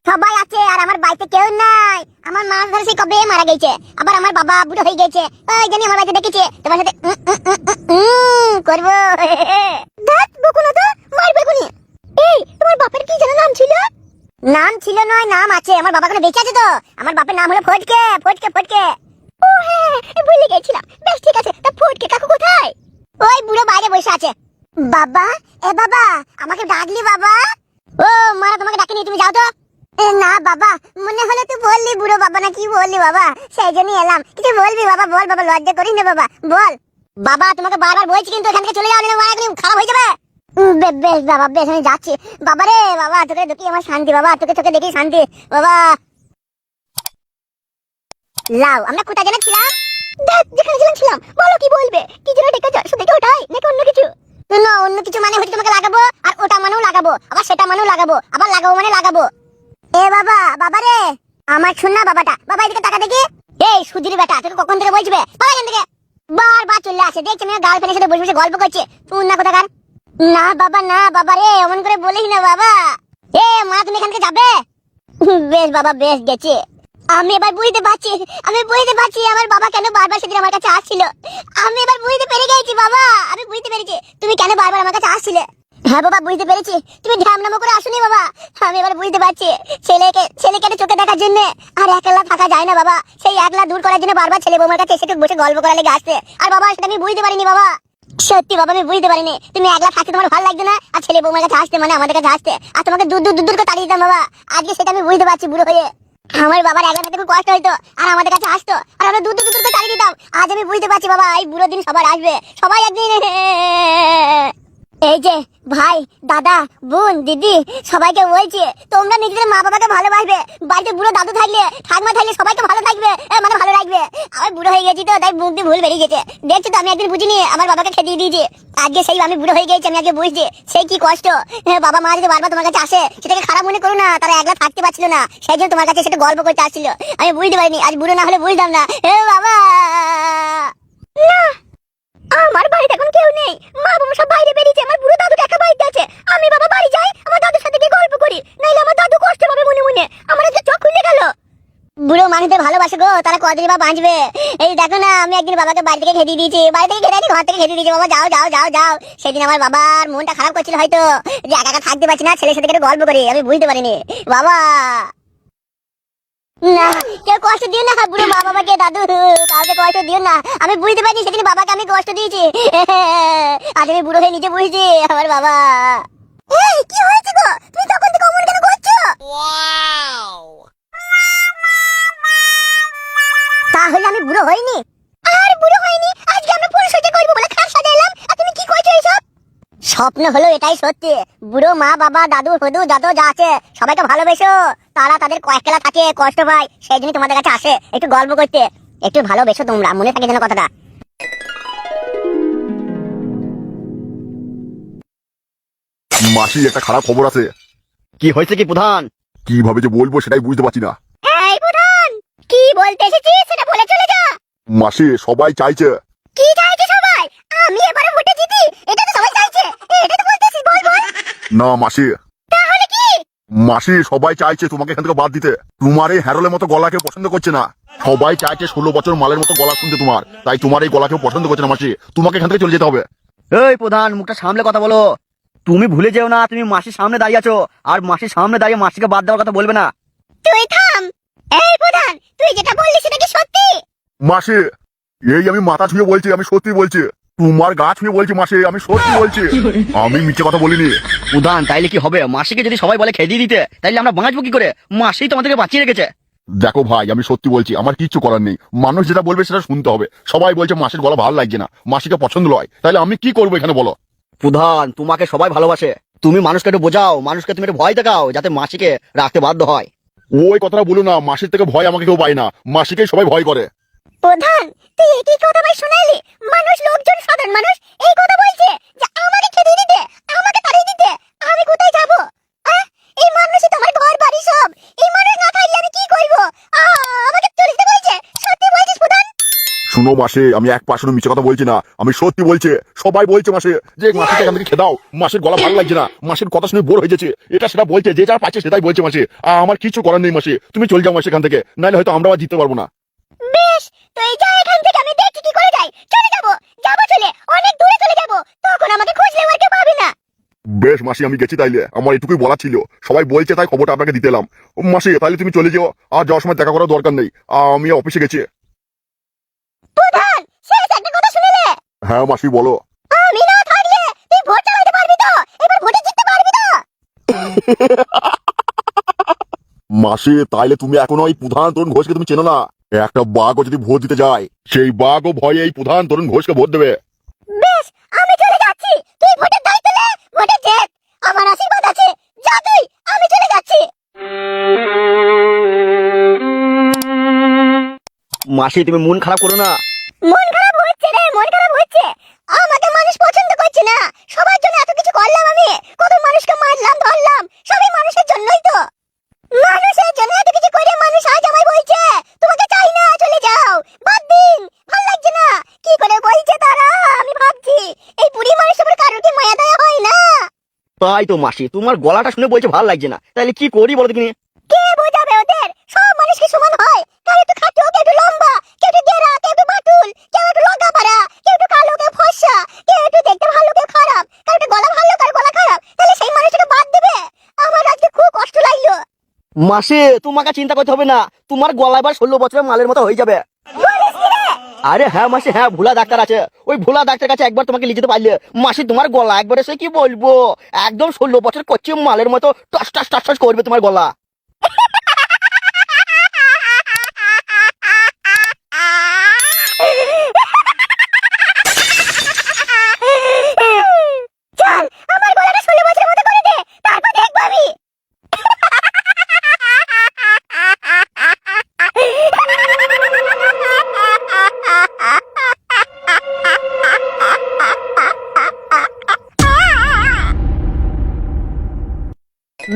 সবাই আছে আর আমার বাড়িতে কেউ নাই। আমার মা ধরে সেই কবে মারা গেছে, আবার আমার বাবা বুড়ো হয়ে গেছে। ওই জানি আমার বাড়িতে দেখেছে তোমার সাথে করবো। দেখ বকুনা তো মারবে কোনি। এই তোমার বাপের কি যেন নাম ছিল? নাম ছিল নয়, নাম আছে। আমার বাবা কোনো বেঁচে আছে তো। আমার বাপের নাম হলো ফটকে ফটকে ফটকে। ও হ্যাঁ, ভুলে গেছিলাম। বেশ ঠিক আছে, তা ফটকে কাকু কোথায়? ওই বুড়ো বাইরে বসে আছে। বাবা, এ বাবা, আমাকে ডাকলি বাবা? ও মারা তোমাকে ডাকিনি, তুমি যাও তো। না বাবা, মনে হলে তুই বললি বুড়ো বাবা না কি বললি বাবা, সেই জন্যই এলাম। কিছু বলবি বাবা? বল বাবা, লজ্জা করিস না বাবা, বল। বাবা তোমাকে বারবার বলছি কিন্তু এখান থেকে চলে যাও, না খারাপ হয়ে যাবে। বেশ বাবা, বেশ আমি যাচ্ছি। বাবা রে বাবা, তোকে দেখি আমার শান্তি বাবা, তোকে চোখে দেখি শান্তি বাবা। লাও, আমরা কোথায় যেন ছিলাম? দেখ যেখানে ছিলাম। বলো কি বলবে? কি যেন ডেকেছ, শুধু কি ওটাই নাকি অন্য কিছু? না অন্য কিছু মানে হচ্ছে তোমাকে লাগাবো, আর ওটা মানেও লাগাবো, আবার সেটা মানেও লাগাবো, আবার লাগাবো মানে লাগাবো। এ বাবা, বাবা রে আমার শোন না বাবাটা। বাবা এদিকে টাকা দেখি। এই সুধীর বেটা, তোকে কখন থেকে বলছিবে? বাবা এখান থেকে। বারবার চলে আসে, দেখছি আমি গার্লফ্রেন্ডের সাথে বসে বসে গল্প করছে। তুই না কোথাকার? না বাবা, না বাবা রে, এমন করে বলিস না বাবা। এ মা, তুমি এখান থেকে যাবে? বেশ বাবা, বেশ গেছে। আমি এবার বুঝতে পারছি, আমার বাবা কেন বারবার সেদিন আমার কাছে আসছিল। আমি এবার বুঝতে পেরে গেছি বাবা, আমি বুঝতে পেরেছি তুমি কেন বারবার আমার কাছে আসছিলে। হ্যাঁ বাবা, বুঝতে পেরেছি। তুমি ঢ্যামনামো করে আসুনি বাবা। আমি এবার বুঝতে পারছি, ছেলেকে চোখে দেখার জন্য আর একলা থাকা যায় না বাবা। সেই একলা দূর করার জন্য বারবার ছেলে বৌমার কাছে এসে বসে গল্প করা লেগে আসছে। আর বাবা সেটা আমি বুঝতে পারিনি বাবা, সত্যি বাবা আমি বুঝতে পারিনি। তুমি একলা থাকতে তোমার ভালো লাগতো না, আর ছেলে বৌমার কাছে আসতে মানে আমাদের কাছে আসতে, আর তোমাকে দূর দূর দূর দূর করে তাড়িয়ে দিতাম বাবা। আজকে সেটা আমি বুঝতে পারছি বুড়ো হয়ে। আমার বাবার একলা থাকতে খুব কষ্ট হইতো, আর আমাদের কাছে আসতো, আর আমরা দূর দূর দূর করে তাড়িয়ে দিতাম। আজ আমি বুঝতে পারছি বাবা, এই বুড়ো দিন সবার আসবে, সবাই একদিন। এই যে ভাই, দাদা, বোন, দিদি, সবাইকে বলছি তোমরা নিজেদের মা বাবাকে ভালোবাসবে। বাড়িতে বুড়ো দাদু থাকলে, ঠাকুমা থাকলে সবাইকে ভালো থাকবে, মানে ভালো রাখবে। আমি বুড়ো হয়ে গেছি তো, তাই মুখ দিয়ে ভুল বেরিয়ে গেছে। দেখছো তো, আমি একদিন বুঝিনি, আমার বাবাকে খেতে দিয়েছি। আজকে সেই আমি বুড়ো হয়ে গেছি, আমি আজকে বুঝছি সেই কি কষ্ট। বাবা মা যদি বারবার তোমার কাছে আসে, সেটাকে খারাপ মনে করো না, তারা একলা থাকতে পারছিল না, সেই জন্য তোমার কাছে সেটা গল্প করতে আসছিল। আমি বুঝতে পারিনি, আজ বুড়ো না হলে বুঝতাম না। বাবা না, আমার বাড়িতে এখন কেউ নেই, মা বাবা সব বাইরে বেরিয়েছে। আমার বুড়ো দাদু একা বাড়িতে আছে। আমি বাবা বাড়ি যাই, আমার দাদুর সাথে গিয়ে গল্প করি, নাইলে আমার দাদু কষ্ট পাবে মনে মনে। আমার একটা চোখ খুলে গেল। বুড়ো মানুষদের ভালোবাসে গো, তারা কতদিন বা বাঁচবে। এই দেখো না, আমি একদিন বাবাকে বাড়ি থেকে খেতে দিয়েছি, বাড়ি থেকে খেতে ঘর থেকে খেতে দিয়েছি। বাবা যাও যাও যাও যাও। সেদিন আমার বাবার মনটা খারাপ করছিল হয়তো, যে একা একা থাকতে পারছি না, ছেলের সাথে একটু গল্প করি। আমি বুঝতে পারিনি বাবা। না, কেউ কষ্ট দিও না বুড়ো মা বাবাকে, দাদু কাউকে কষ্ট দিও না। আমি বুঝতে পারিনি সেদিন বাবাকে আমি কষ্ট দিয়েছি। আজ আমি বুড়ো হয়ে নিজে বুঝছি আমার বাবা। এই কি হয়েছে গো, তুমি তখন থেকে অমন কেন করছো? তাহলে আমি বুড়ো হইনি? আর বুড়ো হইনি, আজকে আমরা পরিচর্যা করবো বলে খাট সাজাইলাম, আর তুমি কি কইছো এইসব? স্বপ্ন হলো এটাই সত্যি। বুড়ো মা বাবা, দাদু ফদু যত যা আছে সবাইকে ভালোবেসো। তারা তাদের একলা থাকে, কষ্ট পায়, সেই জন্য তোমাদের কাছে আসে একটু গল্প করতে। একটু ভালোবেসো তোমরা, মনে থাকে যেন কথাটা। মাসি, একটা খারাপ খবর আছে। কি হয়েছে কি প্রধান? কিভাবে যে বলবো সেটাই বুঝতে পারছি না। এই প্রধান, কি বলতে এসেছিস সেটা বলে চলে যা। মাসি, সবাই চাইছে। কি চাইছে সবাই? আমি এবারে ভোটে জিতি, এটা তো সবাই চাইছে। এটা তো বলতেছিস, বল বল। না মাসি। তাহলে কি? মাসি, সবাই চাইছে তোমাকে এখান থেকে বাদ দিতে। তোমার এই হ্যারোলের মতো গলাকে পছন্দ করছে না। সবাই চাইছে 16 বছর মালের মতো গলা শুনতে তোমার, তাই তোমার এই গলাকেও পছন্দ করছে না মাসি। তোমাকে এখান থেকে চলে যেতে হবে। এই প্রধান, মুখটা সামলে কথা বলো। তুমি ভুলে যেও না, তুমি মাসির সামনে দাঁড়িয়ে আছো, আর মাসির সামনে দাঁড়িয়ে মাসিকে বাদ দেওয়ার কথা বলবে না। তুই থাম। এই প্রধান, তুই যেটা বললি সেটা কি সত্যি? মাসি, এই আমি মাথা ছুঁয়ে বলছি, আমি সত্যি বলছি। তোমার গা ছুঁয়ে বলছি মাসি, আমি সত্যি বলছি। আমি মিথ্যে কথা বলিনি। প্রধান, তাইলে কি হবে? মাসিকে যদি সবাই বলে খেয়ে দিতে, তাইলে আমরা বাঁচবো কি করে? মাসি তোমাদেরকে বাঁচিয়ে রেখেছে। দেখো ভাই, আমি সত্যি বলছি, আমার কিচ্ছু করার নেই। মানুষ যেটা বলবে সেটা শুনতে হবে। সবাই বলছে মাসির গলা ভালো লাগছে না, মাসিকে পছন্দ নয়, তাহলে আমি কি করবো এখানে বলো? প্রধান, তোমাকে সবাই ভালোবাসে, তুমি মানুষকে একটু বোঝাও, মানুষকে তুমি একটু ভয় দেখাও, যাতে মাসিকে রাখতে বাধ্য হয়। ওই কথাটা বলো না, মাসির থেকে ভয় আমাকে কেউ পায় না, মাসিকেই সবাই ভয় করে। প্রধান, তুই একই কথা ভাই শোনাইলি। মানুষ, লোকজন, সাধারণ মানুষ এই কথা বলছে যে আমাকে খেতে দিতে, আমাকে তাড়িয়ে দিতে। আমি কোথায় যাব? এই মানুষই তো আমার ঘর বাড়ি সব। এই মানুষ না থাকলে আমি কি করব? আমাকে চলে যেতে বলছে। সত্যি বলছিস প্রধান? শুনো মাসি, আমি এক পার্সেন্ট মিছে কথা বলছি না, আমি সত্যি বলছি। সবাই বলছে মাসি যে মাসিকে এখান থেকে খেয়ে দাও, মাসির গলা ভালো লাগছে না, মাসির কথা শুনে বোর হয়ে যাচ্ছে, এটা সেটা বলছে, যে যা পাচ্ছে সেটাই বলছে মাসি। আমার কিছু করার নেই মাসি, তুমি চলে যাও মাসি এখান থেকে, নাহলে হয়তো আমরা আর জিততে পারবো না। বেশ, তুই যা এখান থেকে, আমি দেখছি কি করে যাই। চলে যাবো, চলে অনেক দূরে চলে যাবো, তখন আমাকে খুঁজলে আর কেউ পাবে না। বেশ মাসি, আমি গেছি তাইলে, আমার এটুকুই বলা ছিল, সবাই বলছে তাই খবরটা আপনাকে দিতে এলাম। মাসি তাইলে তুমি চলে যাও, আর যাওয়ার সময় দেখা করার দরকার নেই, আমি অফিসে গেছি। প্রধান, শেষ একটা কথা শুনলে? হ্যাঁ মাসি বলো। আমি না থাকলে তুই ভোট চালাতে পারবি তো? এবার ভোটে জিততে পারবি তো? মাসি তাইলে তুমি এখনো ওই প্রধান তরুণ ঘোষকে তুমি চেনো না? একটা বাঘও যদি ভোট দিতে যায়, সেই বাঘও ভয়ে এই প্রধান তরুণ ঘোষকে ভোট দেবে। বেশ, আমি চলে যাচ্ছি, তুই ভোটের দায়িত্ব নে, ভোটে জেত, আমার আশীর্বাদ আছে। যা তুই, আমি চলে যাচ্ছি। মাসি তুমি মন খারাপ করো না। মন খারাপ হচ্ছে রে, মন খারাপ হচ্ছে। আমাকে মানুষ পছন্দ করছে না, সবার জন্য এত কিছু করলাম আমি, কত মানুষকে মারলাম ধরলাম, সবই মানুষের জন্যই তো। মানুষের জন্য এত কিছু করে মানুষ আজ আমায় বলছে তোমাকে চাই না, চলে যাও, বাদ দিন, ভালো লাগছে না। কি করে বলছে তারা, আমি ভাবছি এই বুড়ি মানুষের উপর কারোর কি মায়া দয়া হয় না? তাই তো মাসি, তোমার গলাটা শুনে বলছে ভালো লাগছে না, তাহলে কি করি বলো দেখিনি। কে বোঝাবে ওদের? সব মানুষ কি সমান হয়? কেউ একটু খাটো, কেউ একটু লম্বা, কেউ একটু গেরা, কেউ একটু বাটুল, কেউ একটু লগা পাড়া, কেউ একটু কালো, কেউ ফর্সা, কেউ একটু দেখতে ভালো, কেউ খারাপ, কেউ একটু গলা ভালো, কার গলা খারাপ, তাহলে সেই মানুষটাকে বাদ দেবে? আমার আজকে খুব কষ্ট লাগলো। মাসি তোমাকে চিন্তা করতে হবে না, তোমার গলা এবার 16 বছরের মালের মতো হয়ে যাবে। বলিস কি রে? আরে হ্যাঁ মাসি, হ্যাঁ ভোলা ডাক্তার আছে, ওই ভোলা ডাক্তার কাছে একবার তোমাকে নিয়ে যেতে পারলে মাসি তোমার গলা একবারে সে কি বলবো, একদম 16 বছর কচ্ছি মালের মতো টস টস টস টস করবে তোমার গলা। চল, আমার গলাটা 16 বছরের মতো করে দে, তারপর দেখবো আমি।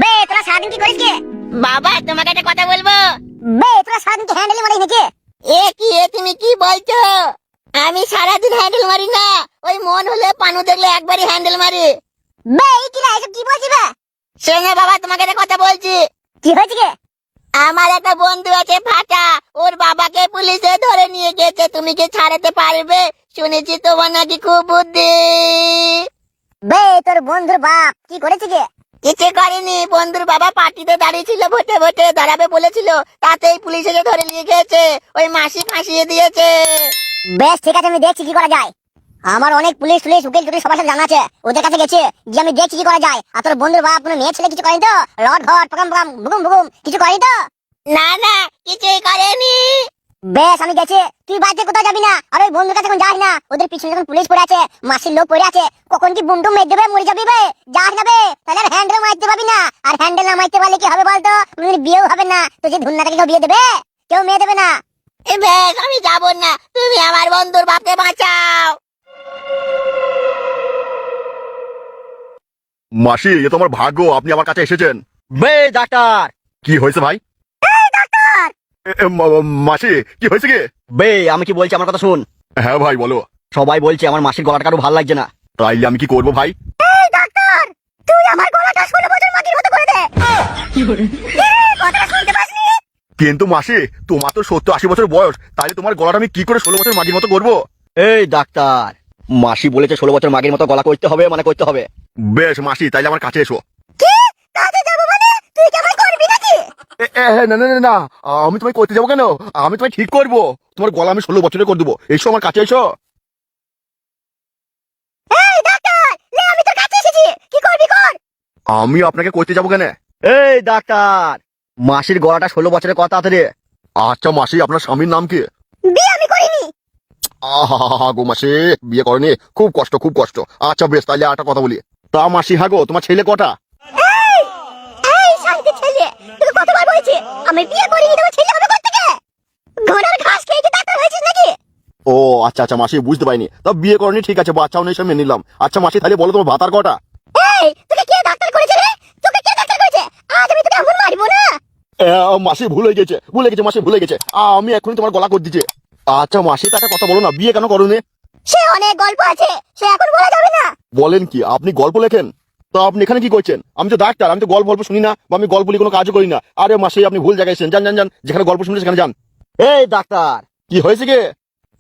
বে, তোরা সারাদিন কি করিস? বাবা তোমাকে একটা কথা বলবো। বে, তোরা সারাদিন কি হ্যান্ডেল মারিস নাকি? তুমি কি বলছো? আমি সারাদিন হ্যান্ডেল মারি না, ওই মন হলে পানু দেখলে একবারই হ্যান্ডেল মারি। বে, এই কি রে, এসব কি বলছিস বে? শোনো বাবা, তোমাকে একটা কথা বলছি। কি হয়েছে গে? আমার একটা বন্ধু আছে ফাটা, ওর বাবাকে পুলিশে ধরে নিয়ে গেছে, তুমি কি ছাড়াতে পারবে? শুনেছি তোমার নাকি খুব বুদ্ধি। বে, তোর বন্ধুর বাপ কি করেছে গে? কিছু করেনি, বন্ধুর বাবা পার্টিতে দাঁড়িয়েছিল, ভোটে ভোটে দাঁড়াবে বলেছিল, তাতেই পুলিশ এসে ধরে নিয়ে গেছে, ওই মাসি ফাঁসিয়ে দিয়েছে। বেশ ঠিক আছে, আমি দেখছি কি করা যায়। আমার অনেক পুলিশ উকিল টুকিল সবার সাথে জানা আছে, ওদের কাছে গেছে, যে আমি দেখছি কি করা যায়। আর তোর বন্ধুর বাপ কোনো মেয়ে ছেলে কিছু করেনি তো? লট ঘট পকাম পকাম বুকুম বুকুম কিছু করেনি তো? না না, কিছুই করেনি। বেশ, আমি গেছি, তুই বাড়িতে কোথাও যাবি না, আর ওই বন্ধুর কাছে এখন যাস না, ওদের পিছনে যখন পুলিশ পড়ে আছে, মাসির লোক পড়ে আছে, কখন কি বুমটুম মেরে দেবে, মরে যাবি বে, যাস না বে, তাহলে আর হ্যান্ডেল মারতে পারবি না। আর হ্যান্ডেল না মারতে পারলে কি হবে বলতো? বিয়েও হবে না, তো যে ধুন্নাটাকে কেউ বিয়ে দেবে? কেউ মেয়ে দেবে না। বেশ, আমি যাব না, তুমি আমার বন্ধুর বাপকে বাঁচাও। মাসি এ তো আমার ভাগ্য, আপনি আমার কাছে এসেছেন। বে ডাক্তার। কি হয়েছে ভাই? মাসি কি হয়েছে কি? বে আমি কি বলছি, আমার কথা শুন। হ্যাঁ ভাই বলো। সবাই বলছে আমার মাসির গলাটা কারো ভালো লাগছে না। তাইলে আমি কি করবো ভাই? এই ডাক্তার, তুই আমার গলাটা 16 বছর মাটির মতো করে দে। কথাটা শুনতে পাসনি? কিন্তু মাসি তোমার তো 70-80 বছর বয়স, তাইলে তোমার গলাটা আমি কি করে 16 বছর মাগির মতো করবো? এই ডাক্তার, মাসি বলেছে 16 বছর মাগের মতো গলা করতে হবে, মানে করতে হবে। বেশ মাসি, তাইলে আমার কাছে এসো। কি? কাজে যাবো মানে? তুই কি আমায় করবি নাকি? না না না না, আমি তোমায় করতে যাবো কেন? আমি তোমায় ঠিক করবো, তোমার গলা আমি 16 বছরে করে দেবো, এসো আমার কাছে এসো। এই ডাক্তার, লে আমি তোর কাছে এসেছি, কি করবি কর। আমি আপনাকে করতে যাবো কেন? এই ডাক্তার, মাসির গলাটা 16 বছরের কথা আছে রে। আচ্ছা মাসি, আপনার স্বামীর নাম কি? বিয়ে আমি করিনি। আহা গো মাসি, বিয়ে করেনি, খুব কষ্ট খুব কষ্ট। আচ্ছা বেশ, তাইলে একটা কথা বলি, তা মাসি হ্যাঁ গো, তোমার ছেলে কটা? এই এই শান্তি ছেলে, তোকে কতবার বলেছি আমি বিয়ে করিনি, তোমার ছেলে হবে কোত্থেকে? ঘোড়ার ঘাস খেয়ে কি ডাক্তার হয়েছিস নাকি? ও আচ্ছা আচ্ছা মাসি, বুঝতে পারিনি, তা বিয়ে করেনি ঠিক আছে, বাচ্চাও নেই, সব মেনে নিলাম। আচ্ছা মাসি তাহলে বলো তোমার ভাতার কটা? এই তোকে কে ডাক্তার করেছে রে? তোকে কে ডাক্তার করেছে? আজ আমি তোকে এমন মারবো না। মাসি ভুলে গেছে মাসি, ভুলে গেছে, আমি এখনই তোমার গলা করে দিচ্ছি। আচ্ছা মাসি, তা একটা কথা বলো না, বিয়ে কেন করোনি? সে অনেক গল্প আছে, সে এখন বলা যাবে না। বলেন কি, আপনি গল্প লেখেন? তো আপনি এখানে কি করছেন? আমি তো ডাক্তার, আমি তো গল্প শুনি না, বা আমি গল্প নিয়ে কোনো কাজও করি না। আরে মাসি, আপনি ভুল জায়গায় এসেছেন। যান যান যান, যেখানে গল্প শুনলে সেখানে যান। এই ডাক্তার, কি হয়েছে কি?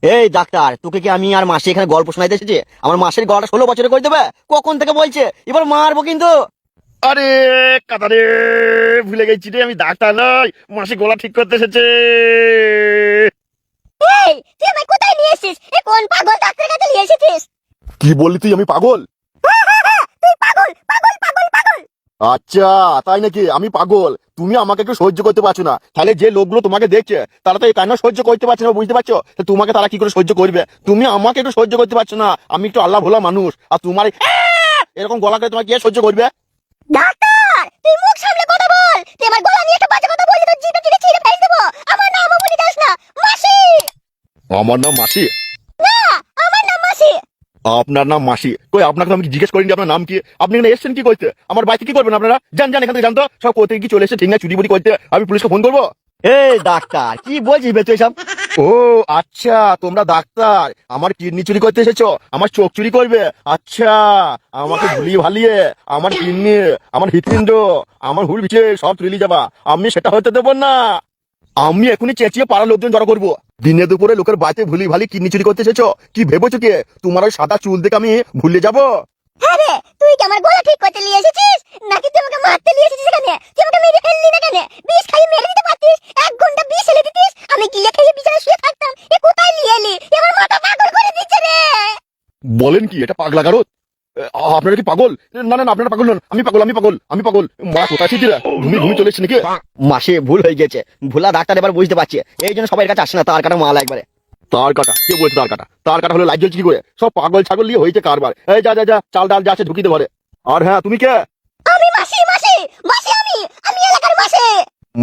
এই ডাক্তার, তোকে কি আমি আর মাসি এখানে গল্প শোনাইতে এসেছি? আমার মাসের গলাটা 16 বছরে করে দেবে? কখন থেকে বলছে, এবার মারবো কিন্তু। আরে কাতারে, ভুলে গেছি রে, আমি ডাক্তার নই, মাসি গলা ঠিক করতে এসেছে। এই তুই আমায় কোথায় নিয়ে এসেছিস? এ কোন পাগল ডাক্তারের কাছে নিয়ে এসেছিস? কি বললি তুই? আমি পাগল? তুই পাগল পাগল পাগল পাগল। আচ্ছা তাই নাকি? আমি পাগল? তুমি আমাকে একটু সহ্য করতে পারছো না, তাহলে যে লোকগুলো তোমাকে দেখছে তারা তো এই কান্না সহ্য করতে পারছে না, বুঝতে পারছো? তো তোমাকে তারা কি করে সহ্য করবে? তুমি আমাকে একটু সহ্য করতে পারছো না, আমি একটু আল্লাহ ভোলা মানুষ, আর তোমার এরকম গলা করে তোমাকে কে সহ্য করবে? ডাক্তার তুই মুখ সামলে কথা বল। তুই আমার গলা নিয়ে একটা বাজে কথা বললি তো জিভে টিপে ছিঁড়ে ফেলে দেবো। আমার নাম বলে দাস না, মাসি। আমার নাম মাসি? না, আমার নাম মাসি। আপনার নাম মাসি? কই, আপনাকে তো আমি জিজ্ঞেস করিনি আপনার নাম কি। আপনি এখানে এসেছেন কি করতে? আমার বাড়িতে কি করবেন আপনারা? যান যান এখান থেকে, জানতো সব কোথায় কি চলে এসে ঠিক না, চুরি বুড়ি করতে। আমি পুলিশকে ফোন করবো। এই ডাক্তার, কি বলছিস বে তুই সব? ও আচ্ছা, তোমরা ডাক্তার, আমার কিডনি চুরি করতে এসেছো, আমার চোখ চুরি করবে? আচ্ছা, আমাকে ভুলিয়ে ভালিয়ে আমার কিডনি, আমার হৃৎপিণ্ড, আমার হুল বিছে সব চুরি যাবা, আমি সেটা হতে দেবো না। আমি এখনই চেঁচিয়ে পাড়ার লোকজন জড়ো করবো। দিনে দুপুরে লোকের বাড়িতে ভুলি ভালি কিডনি চুরি করতে এসেছো? কি ভেবেছো কে? তোমার ওই সাদা চুল দেখে আমি ভুলে যাবো? হ্যাঁ রে, তুই কি আমার গলা ঠিক করতে নিয়ে এসেছিস, নাকি তুই আমাকে মারতে নিয়ে এসেছিস এখানে? তুই আমাকে মেরে ফেললি না কেন? বিষ খাইয়ে মেরে দিতে পারতিস, 1 ঘন্টা বিষ এনে দিতিস, আমি গিলে খেয়ে বিছানায় শুয়ে থাকতাম। এ কোথায় নিয়ে এলি? এ আমার মাথা পাগল করে দিচ্ছে রে। বলেন কি, এটা পাগলা গারদ? আপনারা কি পাগল? না না না, আপনারা পাগল নন, আমি পাগল, আমি পাগল, আমি পাগল। মা কোথায় ছিল? ঘুমি ঘুমি চলে এসছে নাকি? মাসে ভুল হয়ে গেছে, ভুলা ডাক্তার এবার বুঝতে পারছে, এই জন্য সবাই কাছে আসে না, তার কাটা মাল একবারে। তার কাটা? কে বলছে তার কাটা? তার কাটা হলে লাইট জ্বলছে কি করে? সব পাগল ছাগল নিয়ে হয়েছে কারবার। এই যা যা যা, চাল ডাল যা আছে ঢুকিতে পারে। আর হ্যাঁ, তুমি কে? আমি মাসি, মাসি, মাসি, আমি এলাকার মাসি।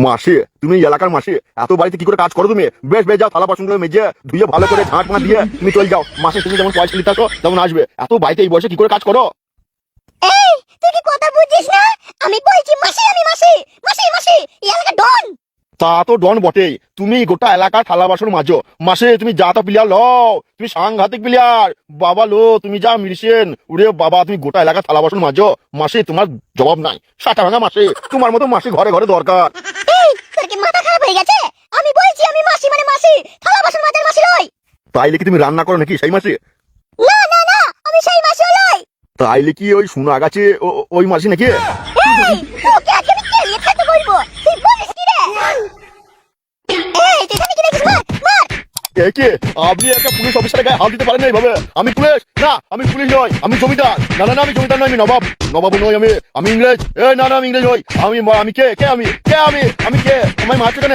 মাসি? তুমি এই এলাকার মাসি? এত বাড়িতে কি করে কাজ করো তুমি? বেশ বেশ, যাও থালা বাসনগুলো মেজে ধুয়ে ভালো করে ঝাঁট মাঠ দিয়ে তুমি চলে যাও। মাসে তুমি যেমন পয়সা নিতে আসো তেমন আসবে। এত বাড়িতে এই বয়সে কি করে কাজ করো? এই তুই কি কথা বুঝছিস না? আমি বলছি মাসি, আমি মাসি, মাসি, মাসি, এই এলাকার ডন। তা তো ডন বটেই, তুমি গোটা এলাকার থালা বাসন মাজো। মাসে তুমি যা তা প্লেয়ার লও, তুমি সাংঘাতিক প্লেয়ার বাবা লো, তুমি যা মিরছেন উরে বাবা, তুমি গোটা এলাকার থালা বাসন মাজো। মাসে তোমার জবাব নাই, সাটা ভাঙা মাসে, তোমার মতো মাসি ঘরে ঘরে দরকার। এই তোর কি মাথা খারাপ হয়ে গেছে? আমি বলছি আমি মাসি মানে মাসি, থালা বাসন মাজার মাসি নই। তাইলে কি তুমি রান্না করো নাকি সেই মাসে? না না না, আমি সেই মাসি নই। তাইলে কি ওই সোনা গাছে ওই মাসি নাকি? এই তোকে আজকে আমি কেলিয়ে খেতে বলবো। তুই বলিস কি রে? এই তুই এখানে কি দেখিস? মার মার। কে? আপনি একটা পুলিশ অফিসারের গায়ে হাত দিতে পারেন না এইভাবে? আমি পুলিশ না, আমি পুলিশ নই, আমি জমিদার। না না না, আমি জমিদার নই, আমি নবাব, নবাব নই, আমি ইংরেজ। না না, আমি ইংরেজ নই। আমি কে? কে আমি? কে আমি? আমি কে? আমায় মারছো কেন?